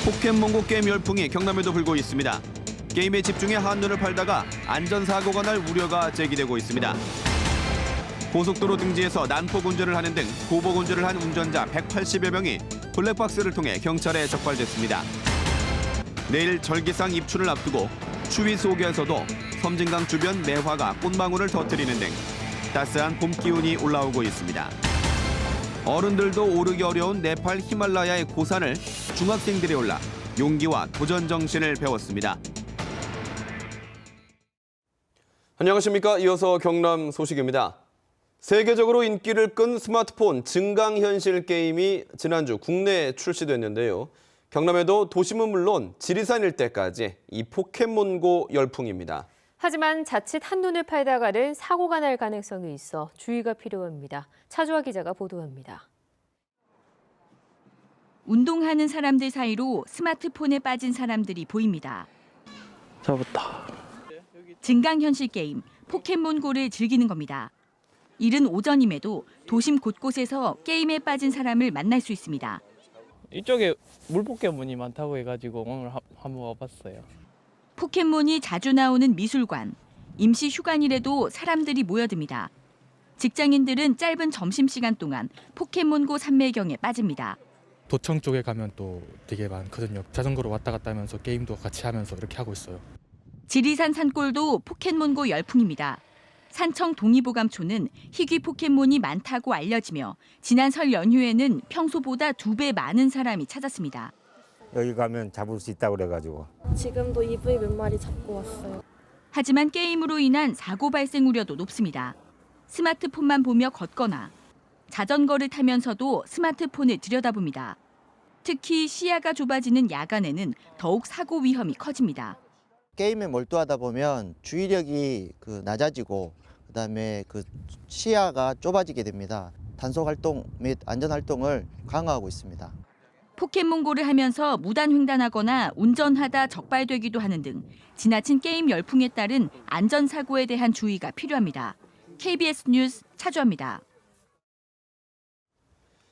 포켓몬고 게임 열풍이 경남에도 불고 있습니다. 게임에 집중해 한눈을 팔다가 안전사고가 날 우려가 제기되고 있습니다. 고속도로 등지에서 난폭 운전을 하는 등 보복 운전을 한 운전자 180여 명이 블랙박스를 통해 경찰에 적발됐습니다. 내일 절기상 입춘을 앞두고 추위 속에서도 섬진강 주변 매화가 꽃망울을 터뜨리는 등 따스한 봄 기운이 올라오고 있습니다. 어른들도 오르기 어려운 네팔 히말라야의 고산을 중학생들이 올라 용기와 도전 정신을 배웠습니다. 안녕하십니까? 이어서 경남 소식입니다. 세계적으로 인기를 끈 스마트폰 증강현실 게임이 지난주 국내에 출시됐는데요. 경남에도 도심은 물론 지리산 일대까지 이 포켓몬고 열풍입니다. 하지만 자칫 한눈을 팔다가는 사고가 날 가능성이 있어 주의가 필요합니다. 차주아 기자가 보도합니다. 운동하는 사람들 사이로 스마트폰에 빠진 사람들이 보입니다. 잡았다. 증강현실 게임 포켓몬고를 즐기는 겁니다. 이른 오전임에도 도심 곳곳에서 게임에 빠진 사람을 만날 수 있습니다. 이쪽에 물포켓몬이 많다고 해가지고 오늘 한번 와봤어요. 포켓몬이 자주 나오는 미술관, 임시 휴관일에도 사람들이 모여듭니다. 직장인들은 짧은 점심시간 동안 포켓몬고 산매경에 빠집니다. 도청 쪽에 가면 또 되게 많거든요. 자전거로 왔다 갔다 하면서 게임도 같이 하면서 이렇게 하고 있어요. 지리산 산골도 포켓몬고 열풍입니다. 산청 동의보감초는 희귀 포켓몬이 많다고 알려지며 지난 설 연휴에는 평소보다 2배 많은 사람이 찾았습니다. 여기 가면 잡을 수 있다고 그래가지고. 지금도 EV 몇 마리 잡고 왔어요. 하지만 게임으로 인한 사고 발생 우려도 높습니다. 스마트폰만 보며 걷거나 자전거를 타면서도 스마트폰을 들여다봅니다. 특히 시야가 좁아지는 야간에는 더욱 사고 위험이 커집니다. 게임에 몰두하다 보면 주의력이 낮아지고 그다음에 시야가 좁아지게 됩니다. 단속 활동 및 안전 활동을 강화하고 있습니다. 포켓몬고를 하면서 무단횡단하거나 운전하다 적발되기도 하는 등 지나친 게임 열풍에 따른 안전사고에 대한 주의가 필요합니다. KBS 뉴스 차주아입니다.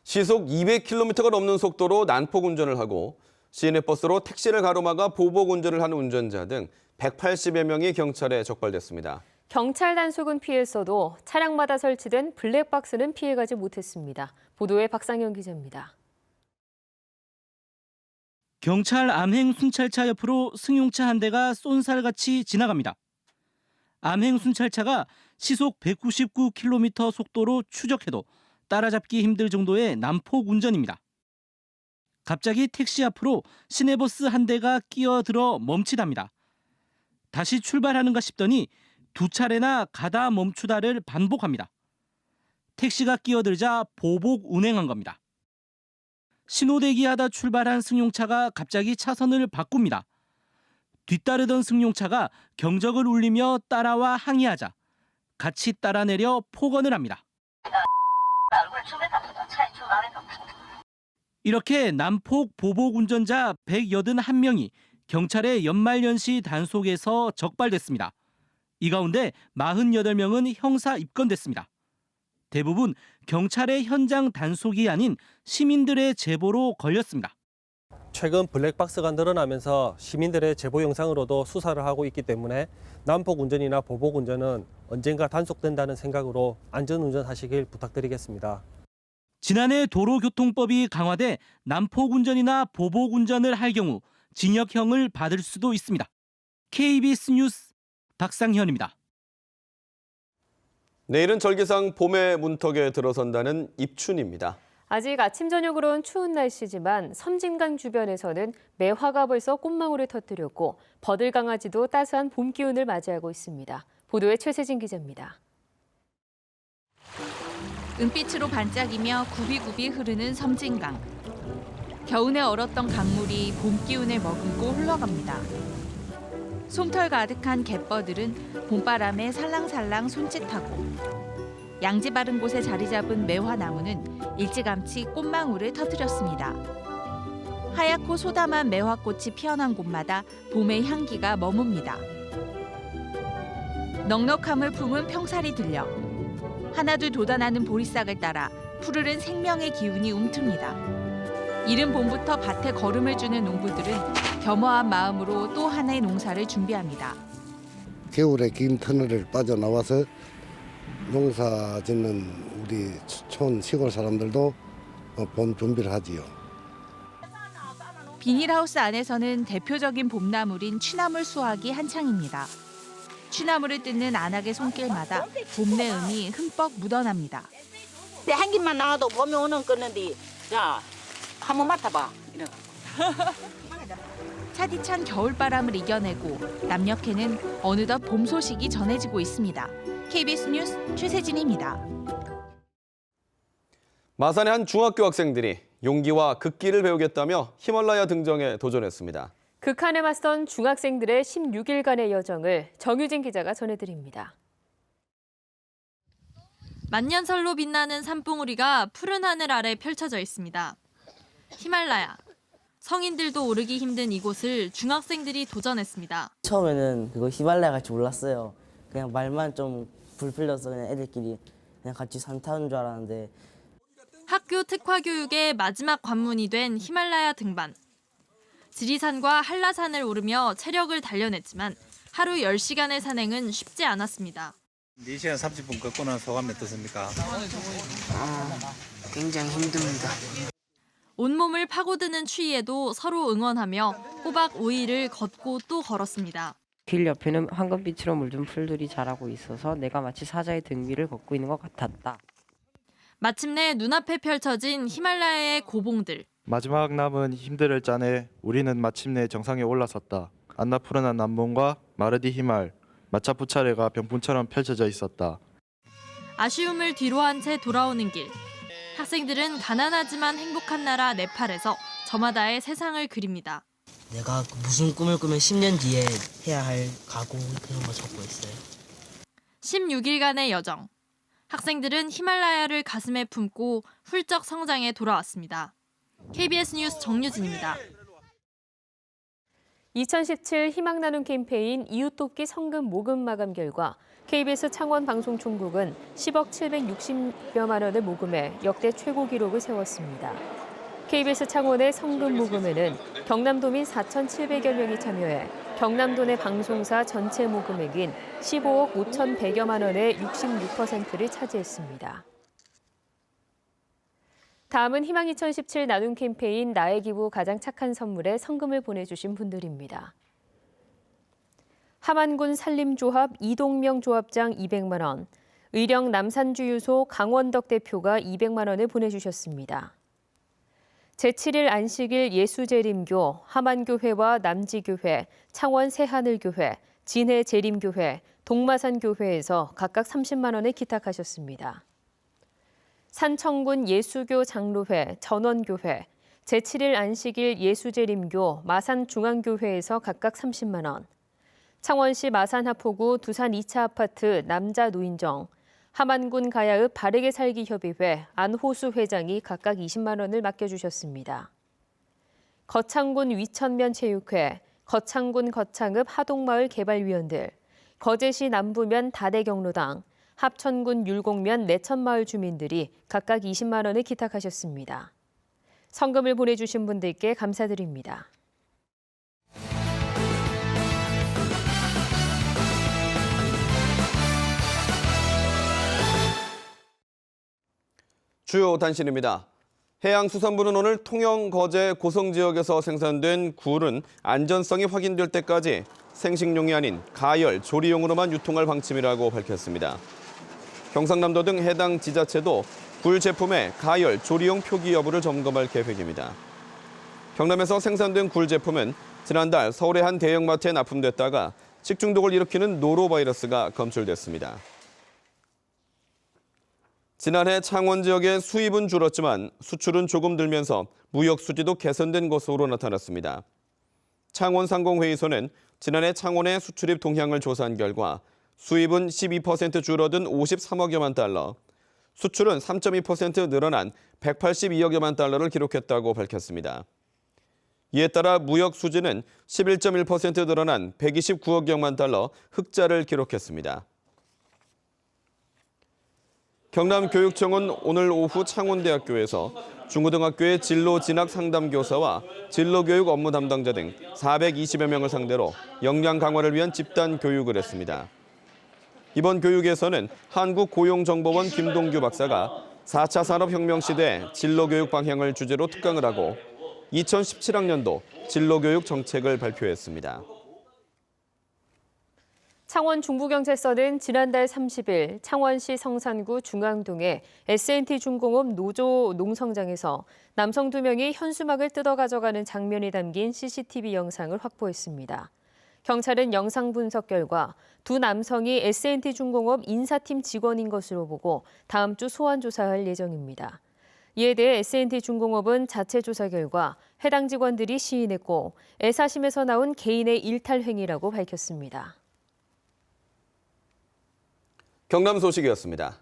시속 200km가 넘는 속도로 난폭 운전을 하고 시내버스로 택시를 가로막아 보복 운전을 하는 운전자 등 180여 명이 경찰에 적발됐습니다. 경찰 단속은 피했어도 차량마다 설치된 블랙박스는 피해가지 못했습니다. 보도에 박상현 기자입니다. 경찰 암행 순찰차 옆으로 승용차 한 대가 쏜살같이 지나갑니다. 암행 순찰차가 시속 199km 속도로 추적해도 따라잡기 힘들 정도의 난폭 운전입니다. 갑자기 택시 앞으로 시내버스 한 대가 끼어들어 멈칫합니다. 다시 출발하는가 싶더니 2차례나 가다 멈추다를 반복합니다. 택시가 끼어들자 보복 운행한 겁니다. 신호대기하다 출발한 승용차가 갑자기 차선을 바꿉니다. 뒤따르던 승용차가 경적을 울리며 따라와 항의하자 같이 따라내려 폭언을 합니다. 이렇게 난폭 보복 운전자 181명이 경찰의 연말연시 단속에서 적발됐습니다. 이 가운데 48명은 형사 입건됐습니다. 대부분 경찰의 현장 단속이 아닌 시민들의 제보로 걸렸습니다. 최근 블랙박스가 늘어나면서 시민들의 제보 영상으로도 수사를 하고 있기 때문에 난폭 운전이나 보복 운전은 언젠가 단속된다는 생각으로 안전운전하시길 부탁드리겠습니다. 지난해 도로교통법이 강화돼 난폭 운전이나 보복 운전을 할 경우 징역형을 받을 수도 있습니다. KBS 뉴스 박상현입니다. 내일은 절기상 봄의 문턱에 들어선다는 입춘입니다. 아직 아침 저녁으로는 추운 날씨지만 섬진강 주변에서는 매화가 벌써 꽃망울을 터뜨렸고 버들강아지도 따스한 봄 기운을 맞이하고 있습니다. 보도에 최세진 기자입니다. 은빛으로 반짝이며 굽이굽이 흐르는 섬진강. 겨우내 얼었던 강물이 봄 기운을 머금고 흘러갑니다. 솜털 가득한 갯벌들은 봄바람에 살랑살랑 손짓하고 양지 바른 곳에 자리 잡은 매화나무는 일찌감치 꽃망울을 터뜨렸습니다. 하얗고 소담한 매화꽃이 피어난 곳마다 봄의 향기가 머뭅니다. 넉넉함을 품은 평살이 들려 하나둘 돋아나는 보리싹을 따라 푸르른 생명의 기운이 움틉니다. 이른 봄부터 밭에 걸음을 주는 농부들은 겸허한 마음으로 또 하나의 농사를 준비합니다. 겨울에 긴 터널을 빠져나와서 농사 짓는 우리 촌 시골 사람들도 봄 준비를 하지요. 비닐하우스 안에서는 대표적인 봄나물인 취나물 수확이 한창입니다. 취나물을 뜯는 안악의 손길마다 봄 내음이 흠뻑 묻어납니다. 한 김만 나와도 봄이 오는 거는데 자 한번 맡아봐. 차디찬 겨울바람을 이겨내고 남녘에는 어느덧 봄 소식이 전해지고 있습니다. KBS 뉴스 최세진입니다. 마산의 한 중학교 학생들이 용기와 극기를 배우겠다며 히말라야 등정에 도전했습니다. 극한에 맞선 중학생들의 16일간의 여정을 정유진 기자가 전해드립니다. 만년설로 빛나는 산봉우리가 푸른 하늘 아래 펼쳐져 있습니다. 히말라야. 성인들도 오르기 힘든 이곳을 중학생들이 도전했습니다. 처음에는 그거 히말라야 갈지 몰랐어요. 그냥 말만 좀 불풀려서 그냥 애들끼리 그냥 같이 산 타는 줄 알았는데. 학교 특화 교육의 마지막 관문이 된 히말라야 등반. 지리산과 한라산을 오르며 체력을 단련했지만 하루 10시간의 산행은 쉽지 않았습니다. 4시간 30분 걷고 난 소감이 어떻습니까? 굉장히 힘듭니다. 온몸을 파고드는 추위에도 서로 응원하며 꼬박 5일을 걷고 또 걸었습니다. 길 옆에는 황금빛으로 물든 풀들이 자라고 있어서 내가 마치 사자의 등 위를 걷고 있는 것 같았다. 마침내 눈앞에 펼쳐진 히말라야의 고봉들. 마지막 남은 힘들을 짜내 우리는 마침내 정상에 올라섰다. 안나푸르나 남봉과 마르디 히말, 마차푸차레가 병풍처럼 펼쳐져 있었다. 아쉬움을 뒤로한 채 돌아오는 길. 학생들은 가난하지만 행복한 나라 네팔에서 저마다의 세상을 그립니다. 내가 무슨 꿈을 꾸면 10년 뒤에 해야 할 각오 그런 거 적고 있어요. 16일간의 여정. 학생들은 히말라야를 가슴에 품고 훌쩍 성장해 돌아왔습니다. KBS 뉴스 정유진입니다. 2017 희망 나눔 캠페인 이웃돕기 성금 모금 마감 결과 KBS 창원 방송총국은 10억 760여만 원을 모금해 역대 최고 기록을 세웠습니다. KBS 창원의 성금 모금에는 경남도민 4,700여 명이 참여해 경남도 내 방송사 전체 모금액인 15억 5,100여만 원의 66%를 차지했습니다. 다음은 희망 2017 나눔 캠페인 나의 기부 가장 착한 선물에 성금을 보내주신 분들입니다. 함안군 산림조합 이동명 조합장 200만 원, 의령 남산주유소 강원덕 대표가 200만 원을 보내주셨습니다. 제7일 안식일 예수재림교, 함안교회와 남지교회, 창원 새하늘교회, 진해재림교회, 동마산교회에서 각각 30만 원을 기탁하셨습니다. 산청군 예수교 장로회, 전원교회, 제7일 안식일 예수재림교, 마산중앙교회에서 각각 30만 원, 창원시 마산하포구 두산 2차 아파트 남자 노인정, 함안군 가야읍 바르게 살기 협의회 안호수 회장이 각각 20만 원을 맡겨주셨습니다. 거창군 위천면 체육회, 거창군 거창읍 하동마을 개발위원들, 거제시 남부면 다대경로당, 합천군 율곡면 내천마을 주민들이 각각 20만 원을 기탁하셨습니다. 성금을 보내주신 분들께 감사드립니다. 주요 단신입니다. 해양수산부는 오늘 통영, 거제, 고성 지역에서 생산된 굴은 안전성이 확인될 때까지 생식용이 아닌 가열, 조리용으로만 유통할 방침이라고 밝혔습니다. 경상남도 등 해당 지자체도 굴 제품의 가열, 조리용 표기 여부를 점검할 계획입니다. 경남에서 생산된 굴 제품은 지난달 서울의 한 대형마트에 납품됐다가 식중독을 일으키는 노로바이러스가 검출됐습니다. 지난해 창원 지역의 수입은 줄었지만 수출은 조금 늘면서 무역 수지도 개선된 것으로 나타났습니다. 창원상공회의소는 지난해 창원의 수출입 동향을 조사한 결과 수입은 12% 줄어든 53억여만 달러, 수출은 3.2% 늘어난 182억여만 달러를 기록했다고 밝혔습니다. 이에 따라 무역 수지는 11.1% 늘어난 129억여만 달러 흑자를 기록했습니다. 경남교육청은 오늘 오후 창원대학교에서 중고등학교의 진로 진학 상담 교사와 진로 교육 업무 담당자 등 420여 명을 상대로 역량 강화를 위한 집단 교육을 했습니다. 이번 교육에서는 한국고용정보원 김동규 박사가 4차 산업혁명 시대 진로교육 방향을 주제로 특강을 하고 2017학년도 진로교육 정책을 발표했습니다. 창원 중부경찰서는 지난달 30일 창원시 성산구 중앙동의 S&T중공업 노조 농성장에서 남성 2명이 현수막을 뜯어 가져가는 장면이 담긴 CCTV 영상을 확보했습니다. 경찰은 영상 분석 결과 두 남성이 S&T중공업 인사팀 직원인 것으로 보고 다음 주 소환 조사할 예정입니다. 이에 대해 S&T중공업은 자체 조사 결과 해당 직원들이 시인했고 애사심에서 나온 개인의 일탈 행위라고 밝혔습니다. 경남 소식이었습니다.